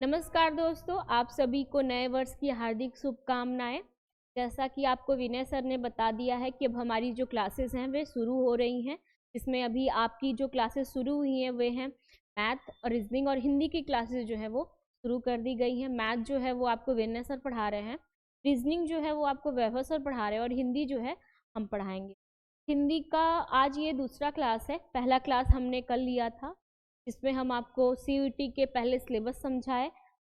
नमस्कार दोस्तों, आप सभी को नए वर्ष की हार्दिक शुभकामनाएं। जैसा कि आपको विनय सर ने बता दिया है कि अब हमारी जो क्लासेस हैं वे शुरू हो रही हैं। इसमें अभी आपकी जो क्लासेस शुरू हुई हैं वे हैं मैथ और रीजनिंग और हिंदी की क्लासेस जो है वो शुरू कर दी गई हैं। मैथ जो है वो आपको विनय सर पढ़ा रहे हैं, रीजनिंग जो है वो आपको वैभव सर पढ़ा रहे हैं और हिंदी जो है हम पढ़ाएंगे। हिंदी का आज ये दूसरा क्लास है। पहला क्लास हमने कल लिया था, जिसमें हम आपको CUET के पहले सिलेबस समझाए,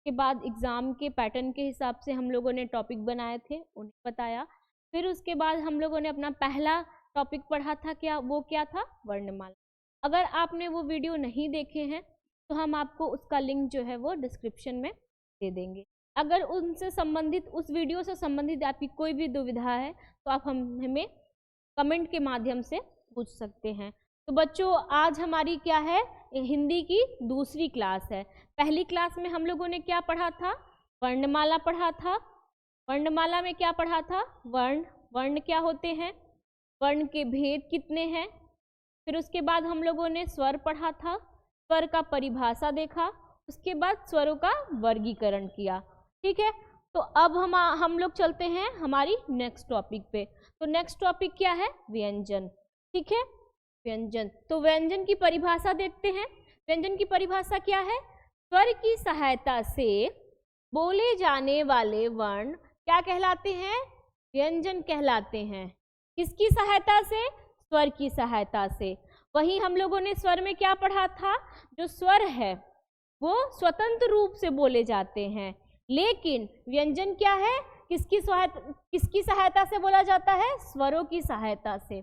के बाद एग्ज़ाम के पैटर्न के हिसाब से हम लोगों ने टॉपिक बनाए थे, उन्हें बताया। फिर उसके बाद हम लोगों ने अपना पहला टॉपिक पढ़ा था, क्या था, वर्णमाला। अगर आपने वो वीडियो नहीं देखे हैं तो हम आपको उसका लिंक जो है वो डिस्क्रिप्शन में दे देंगे। अगर उनसे संबंधित, उस वीडियो से संबंधित आपकी कोई भी दुविधा है तो आप हमें कमेंट के माध्यम से पूछ सकते हैं। तो बच्चों, आज हमारी क्या है, हिंदी की दूसरी क्लास है। पहली क्लास में हम लोगों ने क्या पढ़ा था, वर्णमाला पढ़ा था। वर्णमाला में क्या पढ़ा था, वर्ण क्या होते हैं, वर्ण के भेद कितने हैं। फिर उसके बाद हम लोगों ने स्वर पढ़ा था, स्वर का परिभाषा देखा। उसके बाद स्वरों का वर्गीकरण किया। ठीक है, तो अब हम लोग चलते हैं हमारी नेक्स्ट टॉपिक पे। तो नेक्स्ट टॉपिक क्या है, व्यंजन। ठीक है, व्यंजन। तो व्यंजन की परिभाषा देखते हैं। व्यंजन की परिभाषा क्या है, स्वर की सहायता से बोले जाने वाले वर्ण क्या कहलाते हैं, व्यंजन कहलाते हैं। किसकी सहायता से, स्वर की सहायता से। वहीं हम लोगों ने स्वर में क्या पढ़ा था, जो स्वर है वो स्वतंत्र रूप से बोले जाते हैं, लेकिन व्यंजन क्या है, किसकी सहायता से बोला जाता है, स्वरों की सहायता से।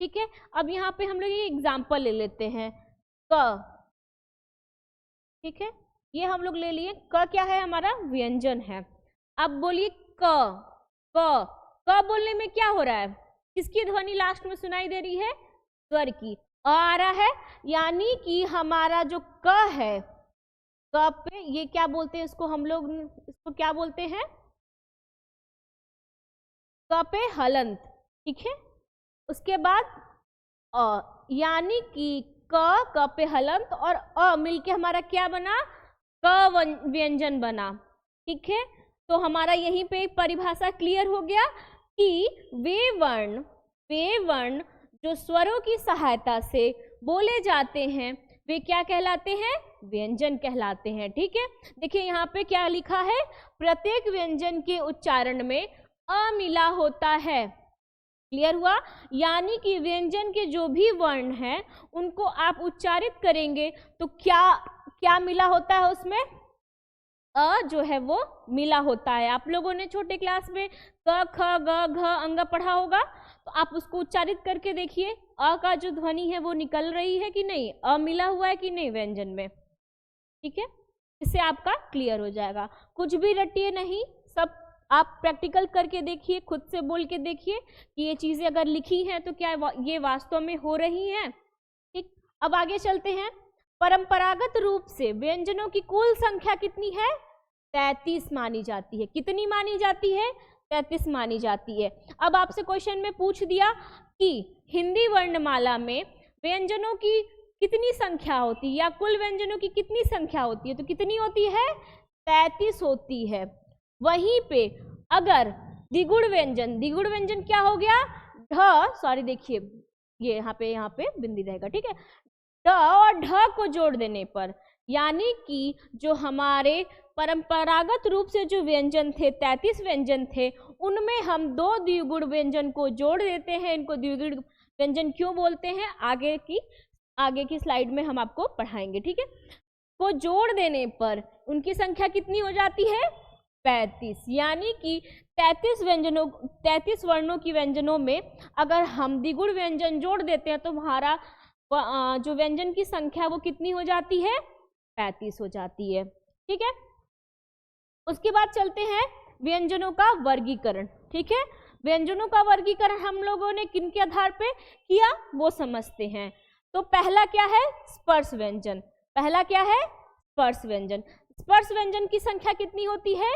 ठीक है, अब यहाँ पे हम लोग ये एग्जाम्पल ले लेते हैं, क। ठीक है, ये हम लोग ले लिए, क क्या है, हमारा व्यंजन है। अब बोलिए क। क बोलने में क्या हो रहा है, किसकी ध्वनि लास्ट में सुनाई दे रही है, स्वर की। आ रहा है, यानी कि हमारा जो क है, क पे ये क्या बोलते हैं, इसको हम लोग इसको क्या बोलते हैं, क पे हलंत। ठीक है, उसके बाद अ, यानी कि क पे हलंत और अ मिलके हमारा क्या बना, क व्यंजन बना। ठीक है, तो हमारा यहीं पे एक परिभाषा क्लियर हो गया कि वे वर्ण जो स्वरों की सहायता से बोले जाते हैं वे क्या कहलाते हैं, व्यंजन कहलाते हैं। ठीक है, देखिए यहाँ पे क्या लिखा है, प्रत्येक व्यंजन के उच्चारण में अ मिला होता है। क्लियर हुआ, यानी कि व्यंजन के जो भी वर्ण हैं उनको आप उच्चारित करेंगे तो क्या मिला होता है, उसमें अ जो है वो मिला होता है। आप लोगों ने छोटे क्लास में क ख ग घ अंग पढ़ा होगा, तो आप उसको उच्चारित करके देखिए, अ का जो ध्वनि है वो निकल रही है कि नहीं, अ मिला हुआ है कि नहीं व्यंजन में। ठीक है, इससे आपका क्लियर हो जाएगा। कुछ भी रटिए नहीं, सब आप प्रैक्टिकल करके देखिए, खुद से बोल के देखिए कि ये चीजें अगर लिखी हैं तो क्या ये वास्तव में हो रही हैं। ठीक, अब आगे चलते हैं। परंपरागत रूप से व्यंजनों की कुल संख्या कितनी है, 33 मानी जाती है। कितनी मानी जाती है, 33 मानी जाती है। अब आपसे क्वेश्चन में पूछ दिया कि हिंदी वर्णमाला में व्यंजनों की कितनी संख्या होती है, या कुल व्यंजनों की कितनी संख्या होती है, तो कितनी होती है, 33 होती है। वहीं पे अगर द्विगुण व्यंजन क्या हो गया, देखिए ये यहाँ पे बिंदी रहेगा। ठीक है, ड और ढ को जोड़ देने पर, यानी कि जो हमारे परंपरागत रूप से जो व्यंजन थे, 33 व्यंजन थे, उनमें हम 2 द्विगुण व्यंजन को जोड़ देते हैं। इनको द्विगुण व्यंजन क्यों बोलते हैं, आगे की स्लाइड में हम आपको पढ़ाएंगे। ठीक है, को जोड़ देने पर उनकी संख्या कितनी हो जाती है, 35। यानी कि 33 वर्णों की व्यंजनों में अगर हम द्विगुण व्यंजन जोड़ देते हैं तो हमारा जो व्यंजन की संख्या वो कितनी हो जाती है, 35 हो जाती है। ठीक है, उसके बाद चलते हैं व्यंजनों का वर्गीकरण। ठीक है, व्यंजनों का वर्गीकरण हम लोगों ने किनके आधार पे किया वो समझते हैं। तो पहला क्या है, स्पर्श व्यंजन। पहला क्या है, स्पर्श व्यंजन। स्पर्श व्यंजन की संख्या कितनी होती है,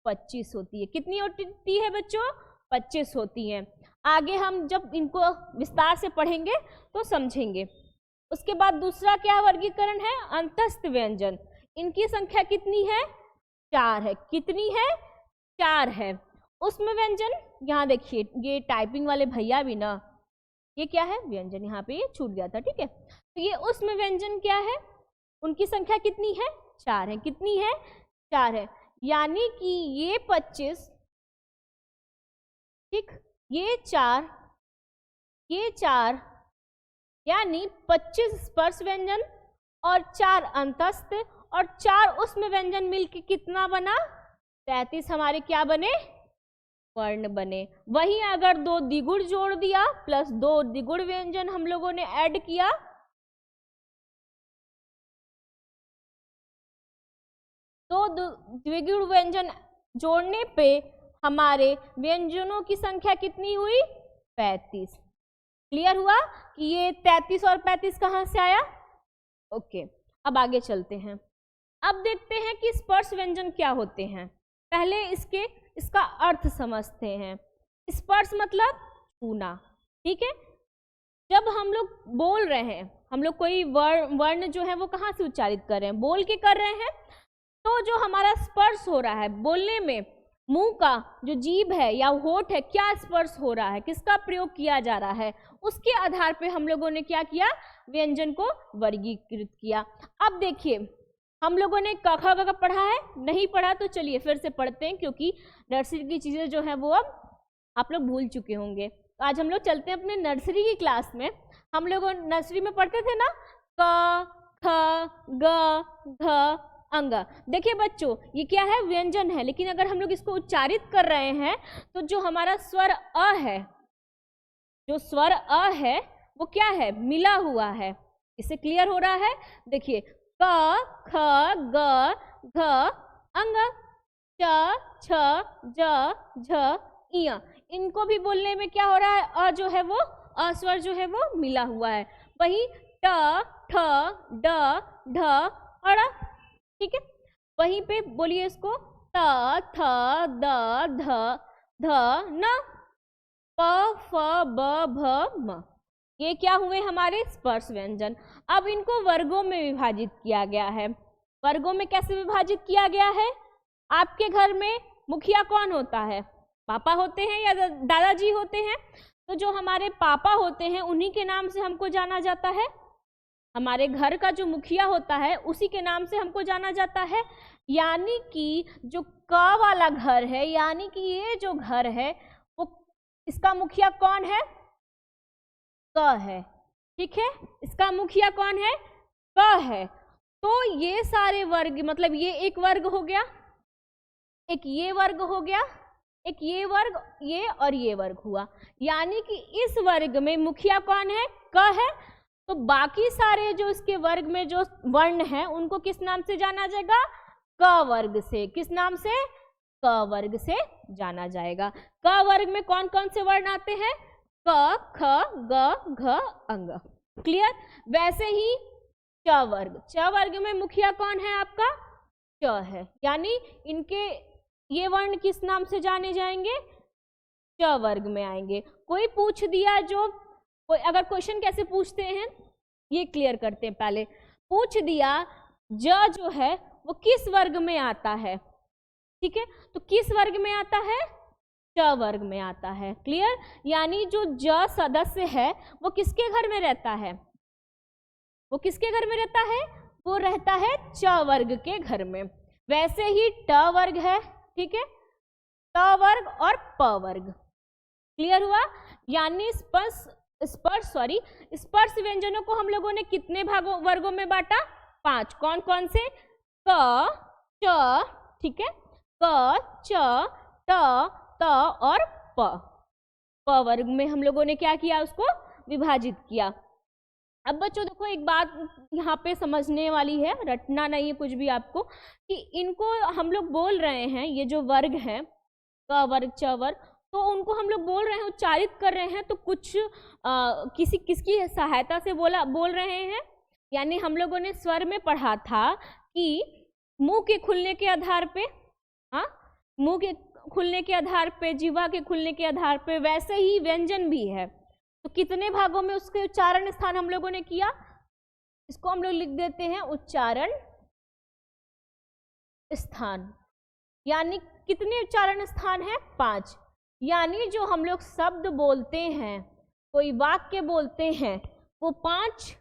25 होती है। कितनी होती है बच्चों, 25 होती है। आगे हम जब इनको विस्तार से पढ़ेंगे तो समझेंगे। उसके बाद दूसरा क्या वर्गीकरण है, अंतस्थ व्यंजन। इनकी संख्या कितनी है? 4 है। कितनी है? 4 है। उसमें व्यंजन, यहाँ देखिए ये टाइपिंग वाले भैया भी ना, ये क्या है? व्यंजन, यहाँ पे ये छूट गया था, ठीक है। तो ये उसमें व्यंजन क्या है? उनकी संख्या कितनी है? 4 है। कितनी है? 4 है। यानी कि ये 25, ठीक, ये 4, ये 4, यानी 25 स्पर्श व्यंजन और 4 अंतस्थ और 4 उसमें व्यंजन मिलके कितना बना? 33 हमारे क्या बने? वर्ण बने। वहीं अगर 2 द्विगुण जोड़ दिया प्लस 2 द्विगुण व्यंजन हम लोगों ने ऐड किया, तो द्विगुण व्यंजन जोड़ने पे हमारे व्यंजनों की संख्या कितनी हुई? 35। क्लियर हुआ कि ये 33 और 35 कहाँ से आया? ओके, अब आगे चलते हैं। अब देखते हैं कि स्पर्श व्यंजन क्या होते हैं। पहले इसका अर्थ समझते हैं। स्पर्श मतलब छूना, ठीक है। जब हम लोग बोल रहे हैं, हम लोग कोई वर्ण जो है वो कहाँ से उच्चारित कर रहे हैं? बोल के कर रहे हैं। तो जो हमारा स्पर्श हो रहा है बोलने में, मुंह का जो जीभ है या होठ है, क्या स्पर्श हो रहा है, किसका प्रयोग किया जा रहा है, उसके आधार पे हम लोगों ने क्या किया? व्यंजन को वर्गीकृत किया। अब देखिए, हम लोगों ने क ख ग पढ़ा है? नहीं पढ़ा तो चलिए फिर से पढ़ते हैं, क्योंकि नर्सरी की चीज़ें जो है वो अब आप लोग भूल चुके होंगे। तो आज हम लोग चलते हैं अपने नर्सरी की क्लास में। हम लोग नर्सरी में पढ़ते थे ना, क ख ग घ अंग। देखिए बच्चों, ये क्या है? व्यंजन है, लेकिन अगर हम लोग इसको उच्चारित कर रहे हैं तो जो हमारा स्वर अ है, जो स्वर अ है वो क्या है? मिला हुआ है। इससे क्लियर हो रहा है? देखिए, क ख ग घ अंग, च छ ज झ इय, इनको भी बोलने में क्या हो रहा है? अ जो है वो, अ स्वर जो है वो मिला हुआ है। वही ट ठ ड ढ और, ठीक है। वहीं पे बोलिए इसको, त थ द ध ध न प फ ब भ म। ये क्या हुए? हमारे स्पर्श व्यंजन। अब इनको वर्गों में विभाजित किया गया है। वर्गों में कैसे विभाजित किया गया है? आपके घर में मुखिया कौन होता है? पापा होते हैं या दादाजी होते हैं? तो जो हमारे पापा होते हैं उन्हीं के नाम से हमको जाना जाता है। हमारे घर का जो मुखिया होता है उसी के नाम से हमको जाना जाता है। यानी कि जो क वाला घर है, यानी कि ये जो घर है वो, इसका मुखिया कौन है? क है, ठीक है। इसका मुखिया कौन है? क है। तो ये सारे वर्ग, मतलब ये एक वर्ग हो गया, एक ये वर्ग हो गया, एक ये वर्ग, ये और ये वर्ग हुआ। यानी कि इस वर्ग में मुखिया कौन है? क है। तो बाकी सारे जो इसके वर्ग में जो वर्ण हैं उनको किस नाम से जाना जाएगा? क वर्ग से। किस नाम से? क वर्ग से जाना जाएगा। क वर्ग में कौन कौन से वर्ण आते हैं? क ख ग घ अंग। क्लियर? वैसे ही च वर्ग, च वर्ग में मुखिया कौन है आपका? च है। यानी इनके ये वर्ण किस नाम से जाने जाएंगे? च वर्ग में आएंगे। कोई पूछ दिया, जो कोई अगर क्वेश्चन कैसे पूछते हैं ये क्लियर करते हैं। पहले पूछ दिया ज जो है वो किस वर्ग में आता है, ठीक है। तो किस वर्ग में आता है? च वर्ग में आता है। क्लियर? यानी जो ज सदस्य है वो किसके घर में रहता है? वो किसके घर में रहता है? वो रहता है च वर्ग के घर में। वैसे ही ट वर्ग है, ठीक है, त वर्ग और प वर्ग। क्लियर हुआ? यानी स्पर्श व्यंजनों को हम लोगों ने कितने वर्गों में बांटा? 5। कौन कौन से? क, च, ठीक है, क, च, ट, त और प। प वर्ग में हम लोगों ने क्या किया? उसको विभाजित किया। अब बच्चों देखो, एक बात यहाँ पे समझने वाली है, रटना नहीं है कुछ भी आपको, कि इनको हम लोग बोल रहे हैं, ये जो वर्ग हैं क वर्ग च वर्ग, तो उनको हम लोग बोल रहे हैं, उच्चारित कर रहे हैं, तो कुछ किसकी सहायता से बोल रहे हैं। यानी हम लोगों ने स्वर में पढ़ा था कि मुंह के खुलने के आधार पे, हाँ, मुंह के खुलने के आधार पे, जीवा के खुलने के आधार पे, वैसे ही व्यंजन भी है। तो कितने भागों में उसके उच्चारण स्थान हम लोगों ने किया? इसको हम लोग लिख देते हैं उच्चारण स्थान, यानी कितने उच्चारण स्थान है? 5। यानी जो हम लोग शब्द बोलते हैं, कोई वाक्य बोलते हैं, वो 5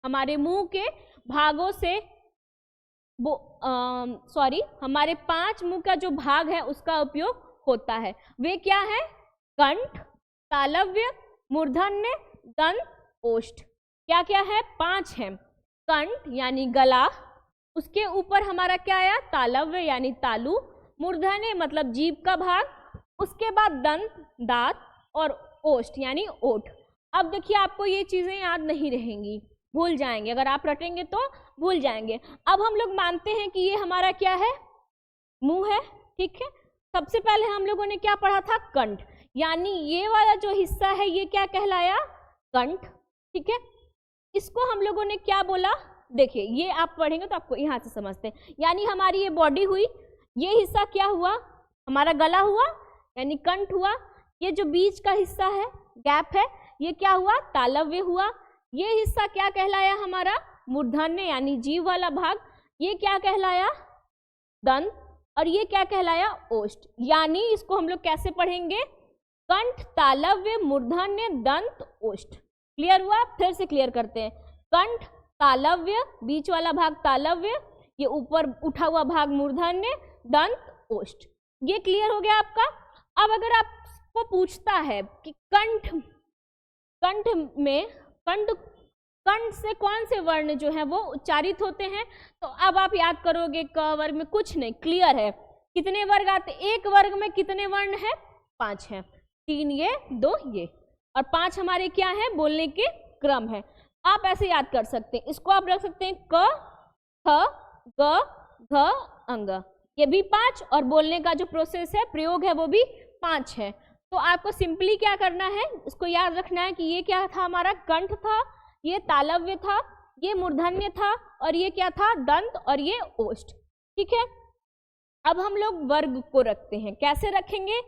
हमारे मुंह के भागों से हमारे 5 मुंह का जो भाग है उसका उपयोग होता है। वे क्या है? कंठ, तालव्य, मूर्धन्य, दंत, ओष्ठ। क्या क्या है? 5 है। कंठ यानी गला, उसके ऊपर हमारा क्या आया? तालव्य यानी तालु, मूर्धन्य मतलब जीभ का भाग, उसके बाद दंत दांत, और ओष्ठ यानी ओठ। अब देखिए आपको ये चीजें याद नहीं रहेंगी, भूल जाएंगे, अगर आप रटेंगे तो भूल जाएंगे। अब हम लोग मानते हैं कि ये हमारा क्या है? मुंह है, ठीक है। सबसे पहले हम लोगों ने क्या पढ़ा था? कंठ, यानी ये वाला जो हिस्सा है ये क्या कहलाया? कंठ, ठीक है। इसको हम लोगों ने क्या बोला? देखिए ये आप पढ़ेंगे तो आपको यहाँ से समझते हैं। यानी हमारी ये बॉडी हुई, ये हिस्सा क्या हुआ? हमारा गला हुआ यानी कंठ हुआ। ये जो बीच का हिस्सा है, गैप है, ये क्या हुआ? तालव्य हुआ। ये हिस्सा क्या कहलाया? हमारा मूर्धन्य यानी जीभ वाला भाग, ये क्या कहलाया? दंत, और ये क्या कहलाया? ओष्ठ। यानी इसको हम लोग कैसे पढ़ेंगे? कंठ, तालव्य, मूर्धन्य, दंत, ओष्ठ। क्लियर हुआ? फिर से क्लियर करते हैं। कंठ, तालव्य, बीच वाला भाग तालव्य, ये ऊपर उठा हुआ भाग मूर्धन्य, दंत, ओष्ठ। ये क्लियर हो गया आपका। अब अगर आपको पूछता है कि कंठ में कंठ से कौन से वर्ण जो है वो उच्चारित होते हैं, तो अब आप याद करोगे क वर्ग में कुछ नहीं, क्लियर है। कितने वर्ग आते? एक वर्ग में कितने वर्ण है? 5 है। 3 ये, 2 ये, और 5 हमारे क्या है? बोलने के क्रम है। आप ऐसे याद कर सकते हैं, इसको आप रख सकते हैं क, ख, ग, घ, अंग, ये भी 5, और बोलने का जो प्रोसेस है, प्रयोग है, वो भी 5 है। तो आपको सिंपली क्या करना है? इसको याद रखना है कि ये क्या था? हमारा कंठ था, ये तालव्य था, ये मूर्धन्य था, और ये क्या था? दंत, और ये ओष्ठ, ठीक है। अब हम लोग वर्ग को रखते हैं। कैसे रखेंगे?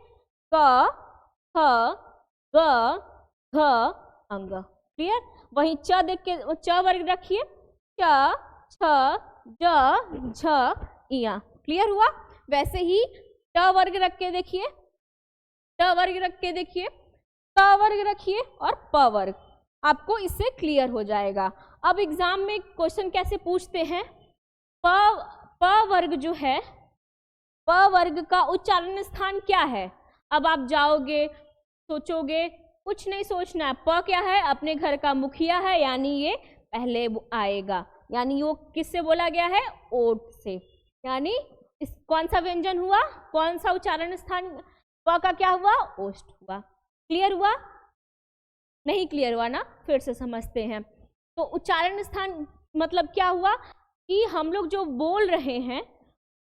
क, ख, ग, घ, अंग। क्लियर? वहीं च देख के च वर्ग रखिए, च, छ, ज, झ, इया। क्लियर हुआ? वैसे ही ट वर्ग रख के देखिए, ट वर्ग रख के देखिए, ट वर्ग रखिए, और प वर्ग। आपको इससे क्लियर हो जाएगा। अब एग्जाम में क्वेश्चन कैसे पूछते हैं? प वर्ग जो है, प वर्ग का उच्चारण स्थान क्या है? अब आप जाओगे, सोचोगे, कुछ नहीं सोचना है। प क्या है? अपने घर का मुखिया है, यानी ये पहले आएगा। यानी वो किससे बोला गया है? ओठ से। यानी इस कौन सा व्यंजन हुआ? कौन सा उच्चारण स्थान? प का क्या हुआ? ओष्ठ हुआ। क्लियर हुआ? नहीं क्लियर हुआ ना? फिर से समझते हैं। तो उच्चारण स्थान मतलब क्या हुआ कि हम लोग जो बोल रहे हैं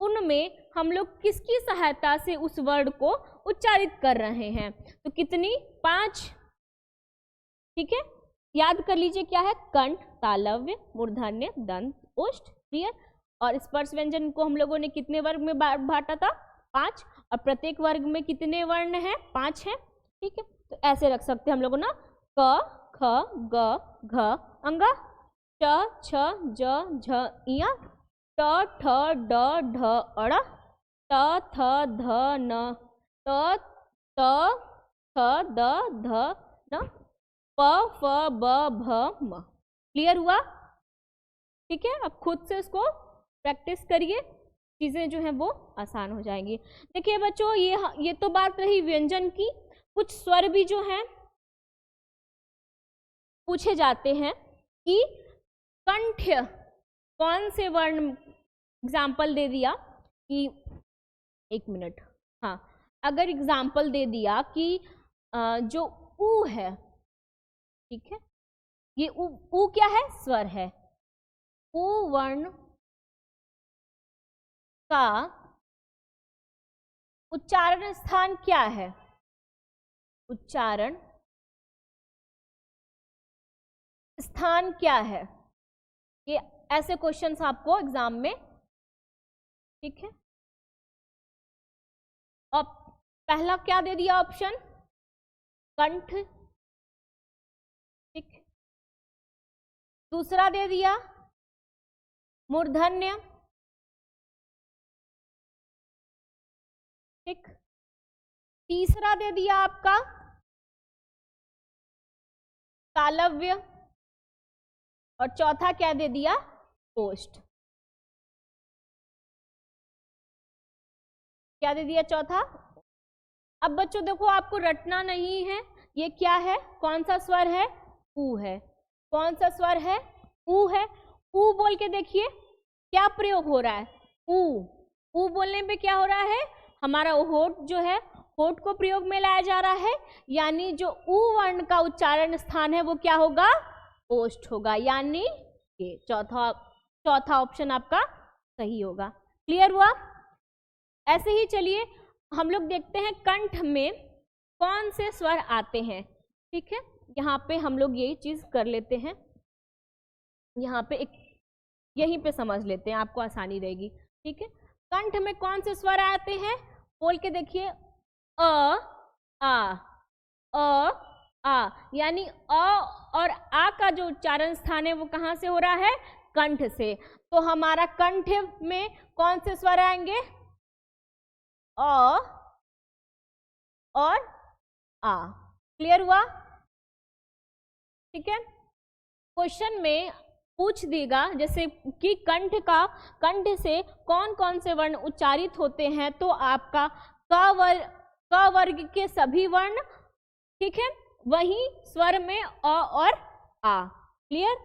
उनमें हम लोग किसकी सहायता से उस वर्ड को उच्चारित कर रहे हैं। तो कितनी? 5, ठीक है। याद कर लीजिए क्या है? कंठ, तालव्य, मूर्धन्य, दंत, ओष्ठ। क्लियर? और स्पर्श व्यंजन को हम लोगों ने कितने वर्ग में बांटा था? 5, और प्रत्येक वर्ग में कितने वर्ण हैं? 5 हैं, ठीक है। तो ऐसे रख सकते हैं हम लोग ना, क, ख, ग, घ, अंग, च, छ, ज, झ, इया, ट, ठ, ड, ढ, अड़, त, थ, ध, न, त, थ, द, ध, न, प, फ, ब, भ, म। क्लियर हुआ? ठीक है। अब खुद से इसको प्रैक्टिस करिए, चीजें जो हैं वो आसान हो जाएंगी। देखिए बच्चों, ये तो बात रही व्यंजन की। कुछ स्वर भी जो हैं पूछे जाते हैं कि कंठ्य कौन से वर्ण, एग्जाम्पल दे दिया कि, एक मिनट, हाँ, अगर एग्जाम्पल दे दिया कि जो ऊ है, ठीक है, ये ऊ क्या है? स्वर है। ऊ वर्ण का उच्चारण स्थान क्या है? उच्चारण स्थान क्या है? ये ऐसे क्वेश्चंस आपको एग्जाम में, ठीक है। और पहला क्या दे दिया ऑप्शन? कंठ, ठीक। दूसरा दे दिया मूर्धन्य, ठीक, तीसरा दे दिया आपका तालव्य, और चौथा क्या दे दिया, ओष्ठ। क्या दे दिया चौथा। अब बच्चों देखो, आपको रटना नहीं है, ये क्या है, कौन सा स्वर है, ऊ है। कौन सा स्वर है, ऊ है। ऊ बोल के देखिए क्या प्रयोग हो रहा है, ऊ। ऊ बोलने पे क्या हो रहा है, हमारा होठ जो है, होठ को प्रयोग में लाया जा रहा है, यानी जो ऊ वर्ण का उच्चारण स्थान है वो क्या होगा, ओष्ठ होगा, यानी ये चौथा ऑप्शन आपका सही होगा। क्लियर हुआ। ऐसे ही चलिए हम लोग देखते हैं कंठ में कौन से स्वर आते हैं। ठीक है, यहाँ पे हम लोग यही चीज कर लेते हैं, यहाँ पे एक यहीं पे समझ लेते हैं, आपको आसानी रहेगी। ठीक है, कंठ में कौन से स्वर आते हैं, बोल के देखिए, अ आ, यानी अ और आ का जो उच्चारण स्थान है वो कहाँ से हो रहा है, कंठ से। तो हमारा कंठ में कौन से स्वर आएंगे, अ और आ। क्लियर हुआ। ठीक है, क्वेश्चन में पूछ देगा जैसे कि कंठ से कौन कौन से वर्ण उच्चारित होते हैं, तो आपका क वर्ग के सभी वर्ण, ठीक है, वही स्वर में अ और आ। क्लियर।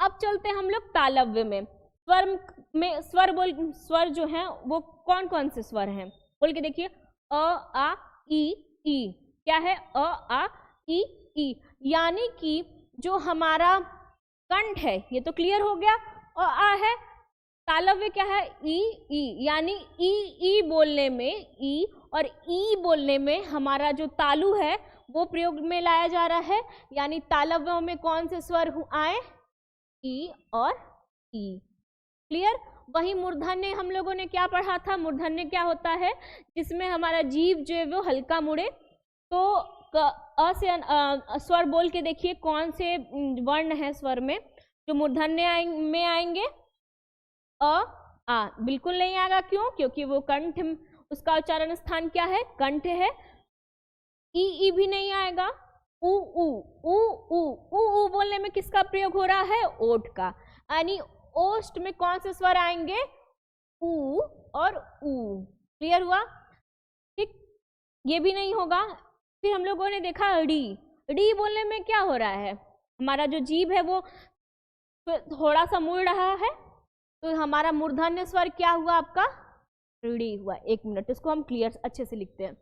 अब चलते हैं हम लोग तालव्य में। स्वर जो हैं वो कौन कौन से स्वर हैं, बोल के देखिए, अ आ ई। क्या है, अ आ ई, यानी कि जो हमारा कंठ है ये तो क्लियर हो गया, और आ है। तालव्य क्या है, ई, यानी ई बोलने में, ई और ई बोलने में हमारा जो तालु है वो प्रयोग में लाया जा रहा है, यानी तालव्यों में कौन से स्वर आए, ई और ई। क्लियर। वही मूर्धन्य हम लोगों ने क्या पढ़ा था, मूर्धन्य क्या होता है, जिसमें हमारा जीभ जो है वो हल्का मुड़े। तो अ से स्वर बोल के देखिए कौन से वर्ण है स्वर में जो मूर्धन्य में आएंगे, आ बिल्कुल नहीं आएगा। क्यों, क्योंकि वो कंठ, उसका उच्चारण स्थान क्या है, कंठ है। ई भी नहीं आएगा। ऊ बोलने में किसका प्रयोग हो रहा है, ओठ का, यानी ओष्ठ में कौन से स्वर आएंगे, ऊ और ऊ। क्लियर हुआ। ठीक, ये भी नहीं होगा। फिर हम लोगों ने देखा डी बोलने में क्या हो रहा है, हमारा जो जीभ है वो थोड़ा सा मुड़ रहा है, तो हमारा मूर्धन्य स्वर क्या हुआ आपका, डी हुआ। एक मिनट, इसको हम क्लियर अच्छे से लिखते हैं।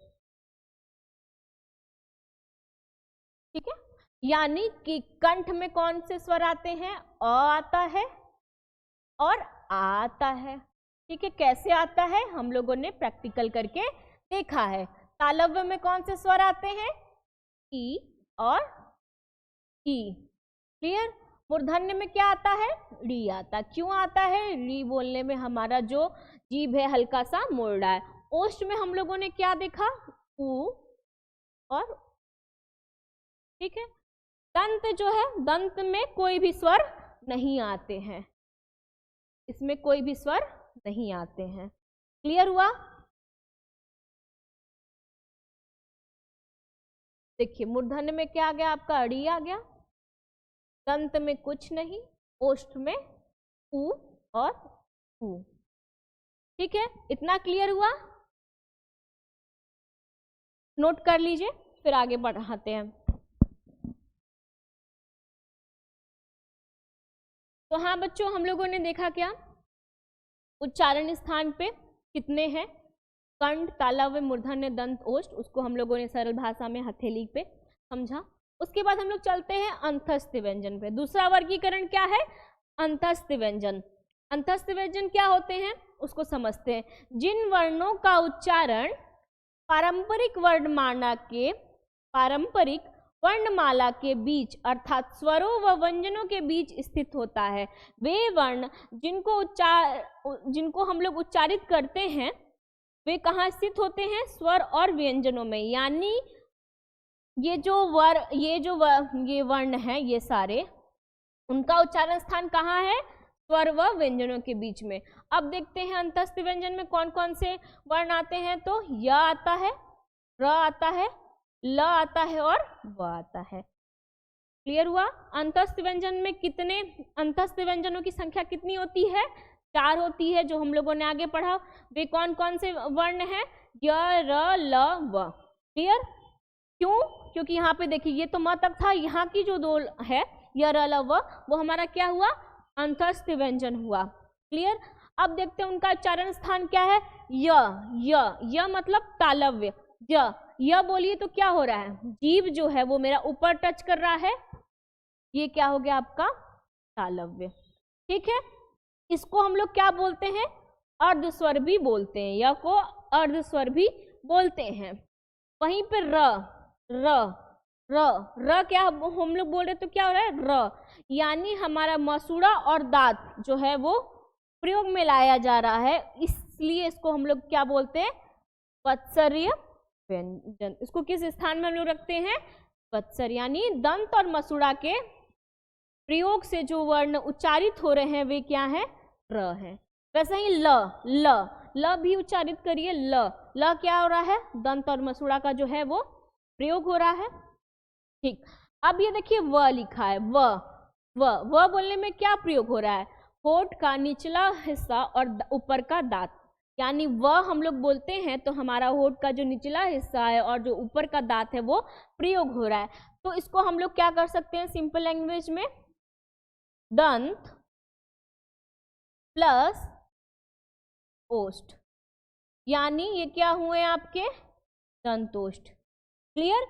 ठीक है, यानी कि कंठ में कौन से स्वर आते हैं, अ आता है और आ आता है। ठीक है, कैसे आता है हम लोगों ने प्रैक्टिकल करके देखा है। तालव्य में कौन से स्वर आते हैं, ई और ई। क्लियर। मूर्धन्य में क्या आता है, री आता। क्यों आता है, री बोलने में हमारा जो जीभ है हल्का सा मुड़ रहा है। ओष्ठ में हम लोगों ने क्या देखा, ऊ और। ठीक है, दंत जो है, दंत में कोई भी स्वर नहीं आते हैं, इसमें कोई भी स्वर नहीं आते हैं। क्लियर हुआ। देखिए मूर्धन्य में क्या आ गया आपका, अड़ी आ गया, दंत में कुछ नहीं, ओष्ठ में ऊ और ऊ। ठीक है, इतना क्लियर हुआ, नोट कर लीजिए, फिर आगे बढ़ाते हैं। तो हाँ बच्चों, हम लोगों ने देखा क्या, उच्चारण स्थान पे कितने हैं, कंठ, तालव्य, मूर्धन्य, दंत, ओष्ठ, उसको हम लोगों ने सरल भाषा में हथेली पे समझा। उसके बाद हम लोग चलते हैं अंतस्थ व्यंजन पे। दूसरा वर्गीकरण क्या है, अंतस्थ व्यंजन। अंतस्थ व्यंजन क्या होते हैं उसको समझते हैं। जिन वर्णों का उच्चारण पारंपरिक वर्णमाला के बीच अर्थात स्वरों व व्यंजनों के बीच स्थित होता है, वे वर्ण जिनको हम लोग उच्चारित करते हैं वे कहाँ स्थित होते हैं, स्वर और व्यंजनों में। यानी ये वर्ण है, ये सारे, उनका उच्चारण स्थान कहाँ है, स्वर व व्यंजनों के बीच में। अब देखते हैं अंतस्थ व्यंजन में कौन कौन से वर्ण आते हैं। तो य आता है, र आता है, ल आता है और व आता है। क्लियर हुआ। अंतस्थ व्यंजन में कितने अंतस्थ व्यंजनों की संख्या कितनी होती है? 4 होती है, जो हम लोगों ने आगे पढ़ा। वे कौन कौन से वर्ण हैं? य, र, ल, व। क्लियर। क्यों? क्योंकि यहाँ पे देखिए ये तो म तक था, यहाँ की जो 2 है य, र, ल, व, वो हमारा क्या हुआ? अंतस्थ व्यंजन हुआ। क्लियर। अब देखते हैं उनका उच्चारण स्थान क्या है। य, य, य मतलब तालव्य। य बोलिए तो क्या हो रहा है? जीभ जो है वो मेरा ऊपर टच कर रहा है, ये क्या हो गया आपका? तालव्य। ठीक है। इसको हम लोग क्या बोलते हैं? अर्धस्वर भी बोलते हैं, य को अर्धस्वर भी बोलते हैं। वहीं पर र क्या हम लोग बोल रहे तो क्या हो रहा है? र, यानी हमारा मसूड़ा और दांत जो है वो प्रयोग में लाया जा रहा है, इसलिए इसको हम लोग क्या बोलते हैं? वत्सर्य व्यंजन। इसको किस स्थान में हम लोग रखते हैं? वत्सर, यानी दंत और मसूड़ा के प्रयोग से जो वर्ण उच्चारित हो रहे हैं वे क्या है? र है। वैसे ही ल भी उच्चारित करिए। ल क्या हो रहा है? दंत और मसूड़ा का जो है वो प्रयोग हो रहा है। ठीक। अब ये देखिए व लिखा है। व बोलने में क्या प्रयोग हो रहा है? होठ का निचला हिस्सा और ऊपर का दांत, यानी व हम लोग बोलते हैं तो हमारा होठ का जो निचला हिस्सा है और जो ऊपर का दांत है वो प्रयोग हो रहा है। तो इसको हम लोग क्या कर सकते हैं सिंपल लैंग्वेज में? दंत प्लस ओष्ठ, यानी ये क्या हुए आपके? दंतोष्ठ। क्लियर।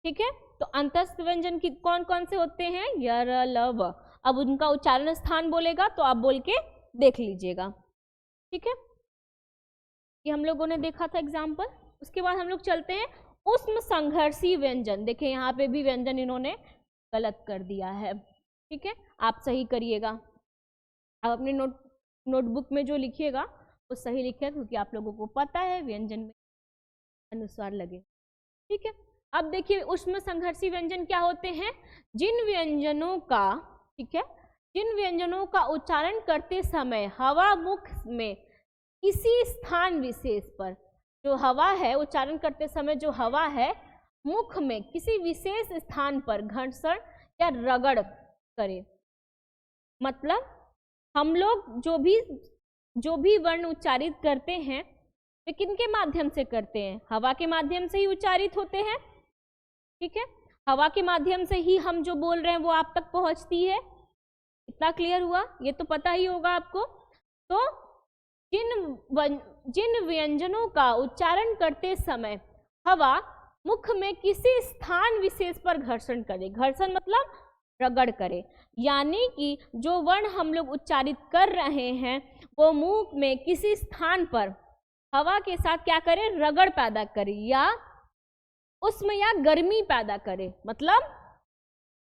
ठीक है। तो अंतस्थ व्यंजन की कौन कौन से होते हैं? य, र, ल, व। अब उनका उच्चारण स्थान बोलेगा तो आप बोल के देख लीजिएगा। ठीक है। ये हम लोगों ने देखा था एग्जाम्पल। उसके बाद हम लोग चलते हैं उष्म संघर्षी व्यंजन। देखिए यहाँ पे भी व्यंजन इन्होंने गलत कर दिया है। ठीक है, आप सही करिएगा। आप अपने नोटबुक में जो लिखिएगा वो सही लिखिएगा, क्योंकि आप लोगों को पता है व्यंजन में अनुसार लगे। ठीक है। अब देखिए उष्म संघर्षी व्यंजन क्या होते हैं? जिन व्यंजनों का, ठीक है, जिन व्यंजनों का उच्चारण करते समय हवा मुख में किसी स्थान विशेष पर, जो हवा है उच्चारण करते समय जो हवा है मुख में किसी विशेष स्थान पर घर्षण या रगड़ करे। मतलब हम लोग जो भी वर्ण उच्चारित करते हैं वे किनके माध्यम से करते हैं? हवा के माध्यम से ही उच्चारित होते हैं। ठीक है, हवा के माध्यम से ही हम जो बोल रहे हैं वो आप तक पहुंचती है। इतना क्लियर हुआ? ये तो पता ही होगा आपको। तो जिन व्यंजनों का उच्चारण करते समय हवा मुख में किसी स्थान विशेष पर घर्षण करे, घर्षण मतलब रगड़ करे, यानी कि जो वर्ण हम लोग उच्चारित कर रहे हैं वो मुख में किसी स्थान पर हवा के साथ क्या करे? रगड़ पैदा करे या उष्म या गर्मी पैदा करे। मतलब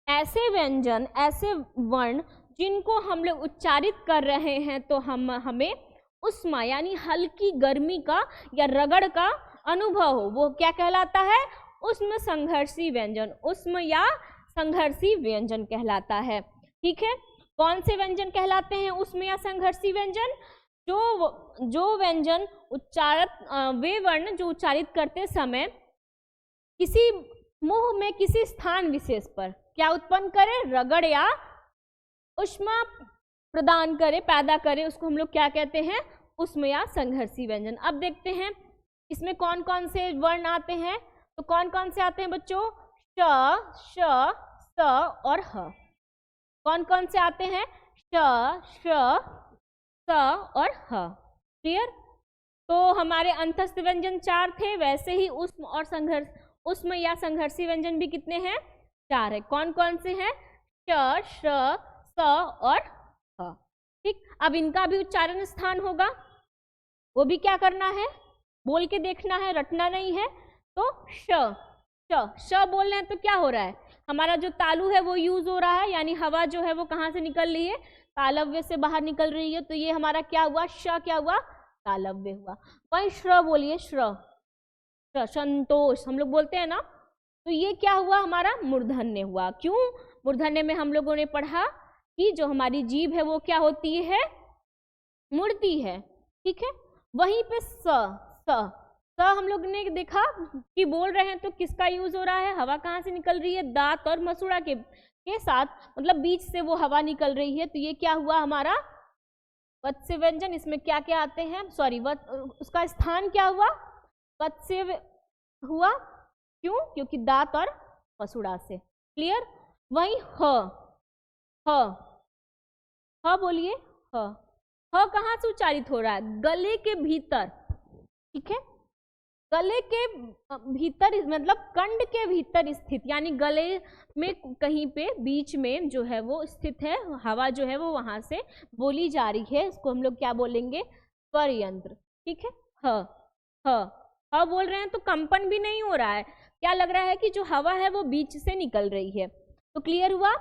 ऐसे व्यंजन, ऐसे वर्ण जिनको हम लोग उच्चारित कर रहे हैं तो हमें उष्मा यानी हल्की गर्मी का या रगड़ का अनुभव हो, वो क्या कहलाता है? उष्म संघर्षी व्यंजन, उष्म या संघर्षी व्यंजन कहलाता है। ठीक है, कौन से व्यंजन कहलाते हैं उष्म या संघर्षी व्यंजन? जो व्यंजन वे वर्ण जो उच्चारित करते समय किसी मुंह में किसी स्थान विशेष पर क्या उत्पन्न करे? रगड़ या उष्मा प्रदान करे, पैदा करे, उसको हम लोग क्या कहते हैं? उष्म या संघर्षी व्यंजन। अब देखते हैं इसमें कौन कौन से वर्ण आते हैं। तो कौन कौन से आते हैं बच्चों? श, श, स और ह। कौन कौन से आते हैं? श, श, स और ह। क्लियर? तो हमारे अंतस्थ व्यंजन 4 थे, वैसे ही उष्म या संघर्षी व्यंजन भी कितने हैं? 4 है। कौन कौन से हैं? श, श, स और ह। ठीक, अब इनका भी उच्चारण स्थान होगा, वो भी क्या करना है? बोल के देखना है, रटना नहीं है। तो श बोल रहे हैं तो क्या हो रहा है? हमारा जो तालु है वो यूज हो रहा है, यानी हवा जो है वो कहाँ से निकल रही है? तालव्य से बाहर निकल रही है। तो ये हमारा क्या हुआ? श क्या हुआ? तालव्य हुआ। वही श्र बोलिए, श्र, संतोष हम लोग बोलते हैं ना, तो ये क्या हुआ? हमारा मूर्धन्य हुआ। क्यों? मूर्धन्य में हम लोगों ने पढ़ा कि जो हमारी जीभ है वो क्या होती है, मुड़ती है, ठीक है। वहीं पे स हम लोग ने देखा कि बोल रहे हैं तो किसका यूज हो रहा है, हवा कहाँ से निकल रही है, दांत और मसूड़ा के साथ, मतलब बीच से वो हवा निकल रही है, तो ये क्या हुआ हमारा वत्स्य व्यंजन। इसमें क्या क्या आते हैं, सॉरी उसका स्थान क्या हुआ, वत्स्य हुआ, क्यों, क्योंकि दांत और मसूड़ा से, क्लियर। वहीं ह बोलिए, ह कहाँ से उच्चारित हो रहा है, गले के भीतर, ठीक है, गले के भीतर मतलब कंड के भीतर स्थित, यानी गले में कहीं पे बीच में जो है वो स्थित है, हवा जो है वो वहां से बोली जा रही है, इसको हम लोग क्या बोलेंगे, स्वर यंत्र, ठीक है। ह बोल रहे हैं तो कंपन भी नहीं हो रहा है, क्या लग रहा है कि जो हवा है वो बीच से निकल रही है, तो क्लियर हुआ।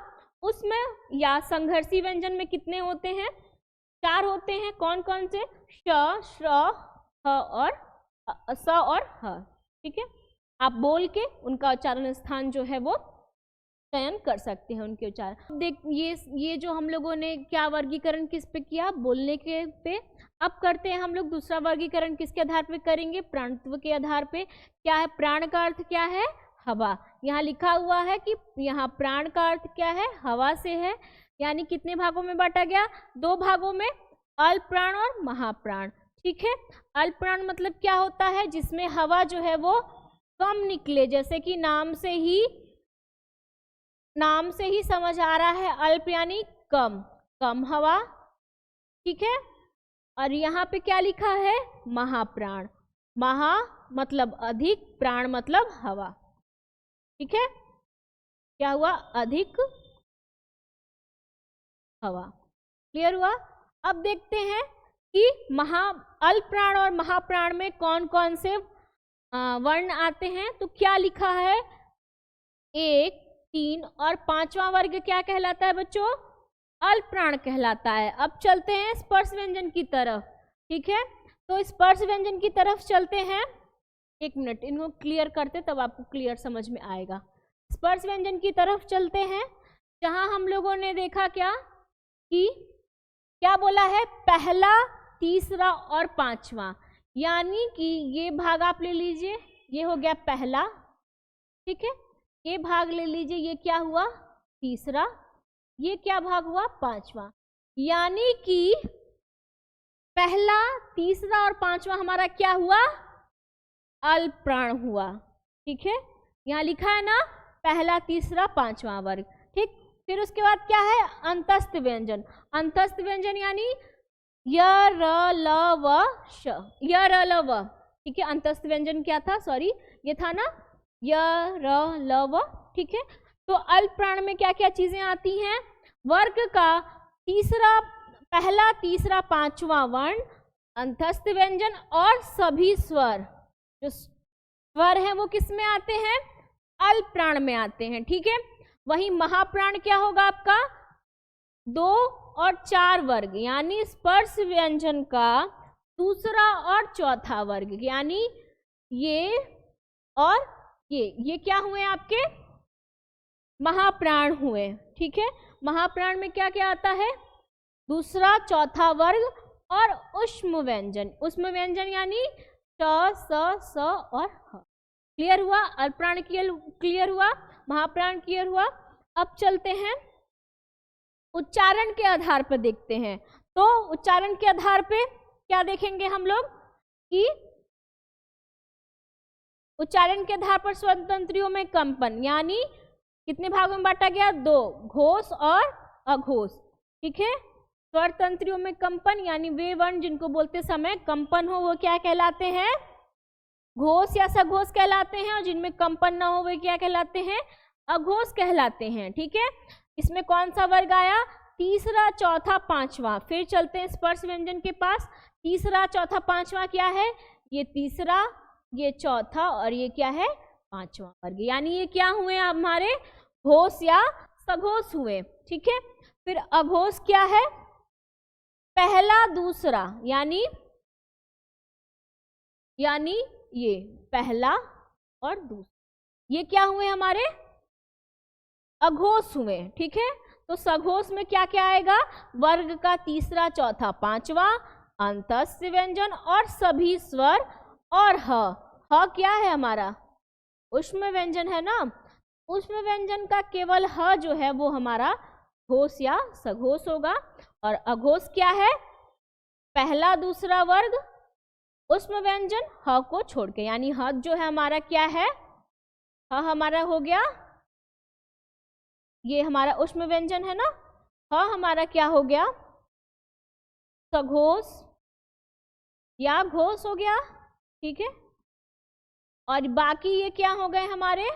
उसमें या संघर्षी व्यंजन में कितने होते हैं, 4 होते हैं, कौन कौन से, श, श्र, ह और स और ह, ठीक है। आप बोल के उनका उच्चारण स्थान जो है वो चयन कर सकते हैं उनके उच्चारण। देख ये जो हम लोगों ने क्या वर्गीकरण किस पे किया, बोलने के पे। अब करते हैं हम लोग दूसरा वर्गीकरण, किसके आधार पे करेंगे, प्राणत्व के आधार पे। क्या है, प्राण का अर्थ क्या है, हवा। यहाँ लिखा हुआ है कि यहाँ प्राण का अर्थ क्या है, हवा से है, यानी कितने भागों में बांटा गया, 2 भागों में, अल्प प्राण और महाप्राण, ठीक है। अल्प प्राण मतलब क्या होता है, जिसमें हवा जो है वो कम निकले, जैसे कि नाम से ही समझ आ रहा है, अल्प यानी कम हवा, ठीक है। और यहाँ पे क्या लिखा है, महाप्राण, महा मतलब अधिक, प्राण मतलब हवा, ठीक है। क्या हुआ, अधिक हवा, क्लियर हुआ। अब देखते हैं कि अल्प प्राण और महाप्राण में कौन कौन से वर्ण आते हैं, तो क्या लिखा है, 1, 3 और 5वां वर्ग क्या कहलाता है बच्चों, अल्प प्राण कहलाता है। अब चलते हैं स्पर्श व्यंजन की तरफ, ठीक है। तो स्पर्श व्यंजन की तरफ चलते हैं, 1 मिनट इनको क्लियर करते तब आपको क्लियर समझ में आएगा। स्पर्श व्यंजन की तरफ चलते हैं, जहां हम लोगों ने देखा कि क्या बोला है, पहला, तीसरा और 5वां, यानी कि ये भाग आप ले लीजिए, ये हो गया पहला, ठीक है, ये भाग ले लीजिए, ये क्या हुआ, तीसरा, ये क्या भाग हुआ, 5वां, यानी कि पहला, तीसरा और 5वां हमारा क्या हुआ, अल्प प्राण हुआ, ठीक है। यहाँ लिखा है ना, पहला, तीसरा, 5वां वर्ग, ठीक। फिर उसके बाद क्या है, अंतस्थ व्यंजन। अंतस्थ व्यंजन यानी य, र, ल, व, श, य, र, ल, व, ठीक है। अंतस्थ व्यंजन क्या था, सॉरी ये था ना, य, र, ल, व, ठीक है। तो अल्प प्राण में क्या क्या चीजें आती हैं, वर्ग का पहला, तीसरा, 5वां वर्ण, अंतस्थ व्यंजन और सभी स्वर, जो स्वर हैं वो किस में आते हैं, अल्प प्राण में आते हैं, ठीक है। वही महाप्राण क्या होगा आपका, 2 और 4 वर्ग, यानी स्पर्श व्यंजन का दूसरा और चौथा वर्ग, यानी ये और ये क्या हुए आपके, महाप्राण हुए, ठीक है। महाप्राण में क्या क्या आता है, दूसरा, चौथा वर्ग और उष्म व्यंजन यानी च, स और ह, क्लियर हुआ। अल्प प्राण क्लियर हुआ, महाप्राण क्लियर हुआ। अब चलते हैं उच्चारण के आधार पर देखते हैं, तो उच्चारण के आधार पे क्या देखेंगे हम लोग कि उच्चारण के आधार पर स्वतंत्रियों में कंपन, यानी कितने भागों में बांटा गया, 2, घोष और अघोष, ठीक है। स्वर तंत्रियों में कंपन, यानी वे वर्ण जिनको बोलते समय कंपन हो वो क्या कहलाते हैं, घोष या सघोष कहलाते हैं, और जिनमें कंपन ना हो वे क्या कहलाते हैं, अघोष कहलाते हैं, ठीक है। इसमें कौन सा वर्ग आया, तीसरा, चौथा, 5वां। फिर चलते हैं स्पर्श व्यंजन के पास, तीसरा, चौथा, 5वां क्या है, ये तीसरा, ये चौथा और ये क्या है, 5वां वर्ग, यानी ये क्या हुए हमारे, घोष या सघोष हुए, ठीक है। फिर अघोष क्या है, पहला, दूसरा, यानी ये पहला और दूसरा, ये क्या हुए हमारे, अघोष हुए, ठीक है। तो सघोष में क्या क्या आएगा? वर्ग का तीसरा, चौथा, पांचवा, अंतस्य व्यंजन और सभी स्वर और ह क्या है हमारा? ऊष्म व्यंजन है ना। ऊष्म व्यंजन का केवल ह जो है वो हमारा घोष या सघोष होगा। और अघोष क्या है? पहला दूसरा वर्ग ऊष्म व्यंजन ह को छोड़ के, यानी ह जो है हमारा क्या है? ह हमारा हो गया, ये हमारा ऊष्म व्यंजन है ना। ह हमारा क्या हो गया? सघोष या घोष हो गया, ठीक है। और बाकी ये क्या हो गए हमारे?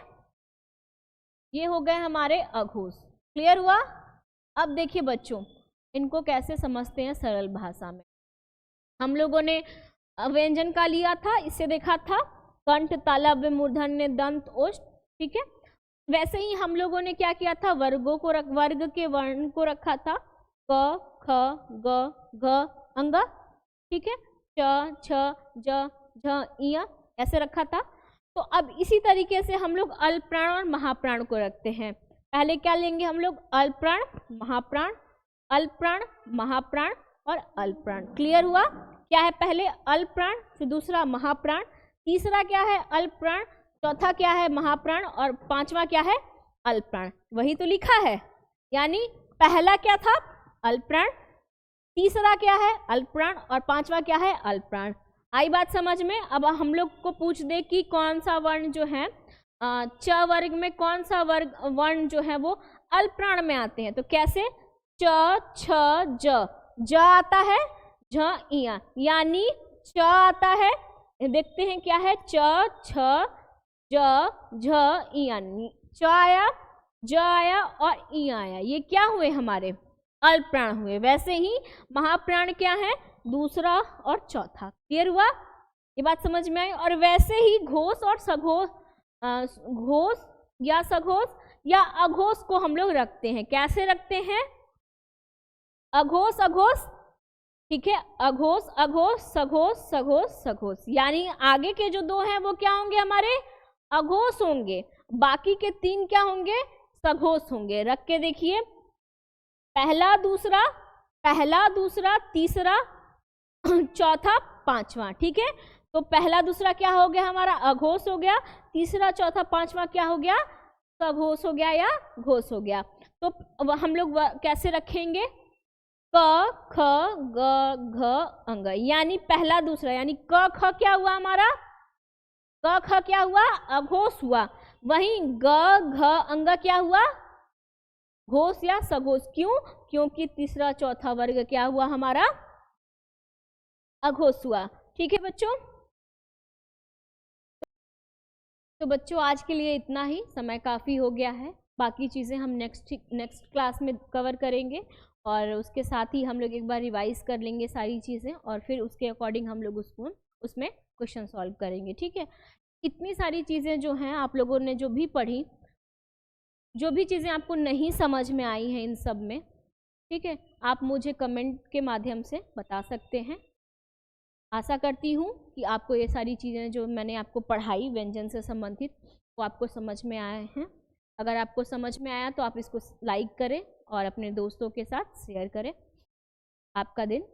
ये हो गए हमारे अघोष। क्लियर हुआ? अब देखिए बच्चों, इनको कैसे समझते हैं सरल भाषा में। हम लोगों ने व्यंजन का लिया था, इससे देखा था कंठ, तालव्य, मूर्धन्य, दंत, ओष्ठ, ठीक है। वैसे ही हम लोगों ने क्या किया था? वर्गों को वर्ग के वर्ण को रखा था, क, ख, ग, घ, अंग, ठीक है, च, छ, ज, झ, इय, ऐसे रखा था। तो अब इसी तरीके से हम लोग अल्पप्राण और महाप्राण को रखते हैं। पहले क्या लेंगे हम लोग? अल्पप्राण, महाप्राण, अल्पप्राण, महाप्राण और अल्पप्राण। क्लियर हुआ? क्या है? पहले अल्पप्राण, फिर दूसरा महाप्राण, तीसरा क्या है? अल्पप्राण, चौथा क्या है? महाप्राण और पांचवा क्या है? अल्पप्राण। वही तो लिखा है, यानी पहला क्या था? अल्पप्राण, तीसरा क्या है? अल्पप्राण और पांचवा क्या है? अल्पप्राण। आई बात समझ में? अब हम लोग को पूछ दे कि कौन सा वर्ण जो है च वर्ग में कौन सा वर्ण जो है वो अल्पप्राण में आते हैं, तो कैसे? च, छ, ज आता है, झ, इया, यानी च आता है, देखते हैं क्या है? च, छ, ज, झ, इया, च आया, ज आया और ई आया। ये क्या हुए? हमारे अल्पप्राण हुए। वैसे ही महाप्राण क्या है? दूसरा और चौथा। क्लियर हुआ? ये बात समझ में आई? और वैसे ही घोष और सघोष, घोष या सघोष या अघोष को हम लोग रखते हैं। कैसे रखते हैं? अघोष, अघोष, ठीक है, अघोष, अघोष, सघोष, सघोष, सघोष, यानी आगे के जो दो हैं वो क्या होंगे? हमारे अघोष होंगे, बाकी के तीन क्या होंगे? सघोष होंगे। रख के देखिए, पहला दूसरा तीसरा चौथा पांचवा, ठीक है। तो पहला दूसरा क्या हो गया? हमारा अघोष हो गया, तीसरा चौथा पांचवा क्या हो गया? सघोष हो गया या घोष हो गया। तो हम लोग कैसे रखेंगे? क, ख, ग, घ, अंग, यानी पहला दूसरा, यानी क ख क्या हुआ हमारा? क ख क्या हुआ? अघोष हुआ। वहीं ग, घ, अंग क्या हुआ? घोष या सघोष। क्यों? क्योंकि तीसरा चौथा वर्ग क्या हुआ हमारा? अघोष हुआ। ठीक है बच्चों, तो बच्चों आज के लिए इतना ही, समय काफ़ी हो गया है। बाकी चीज़ें हम नेक्स्ट क्लास में कवर करेंगे और उसके साथ ही हम लोग एक बार रिवाइज कर लेंगे सारी चीज़ें और फिर उसके अकॉर्डिंग हम लोग उसमें क्वेश्चन सॉल्व करेंगे। ठीक है, इतनी सारी चीज़ें जो हैं आप लोगों ने जो भी पढ़ी, जो भी चीज़ें आपको नहीं समझ में आई हैं इन सब में, ठीक है, आप मुझे कमेंट के माध्यम से बता सकते हैं। आशा करती हूँ कि आपको ये सारी चीज़ें जो मैंने आपको पढ़ाई व्यंजन से संबंधित वो आपको समझ में आए हैं। अगर आपको समझ में आया तो आप इसको लाइक करें और अपने दोस्तों के साथ शेयर करें। आपका दिन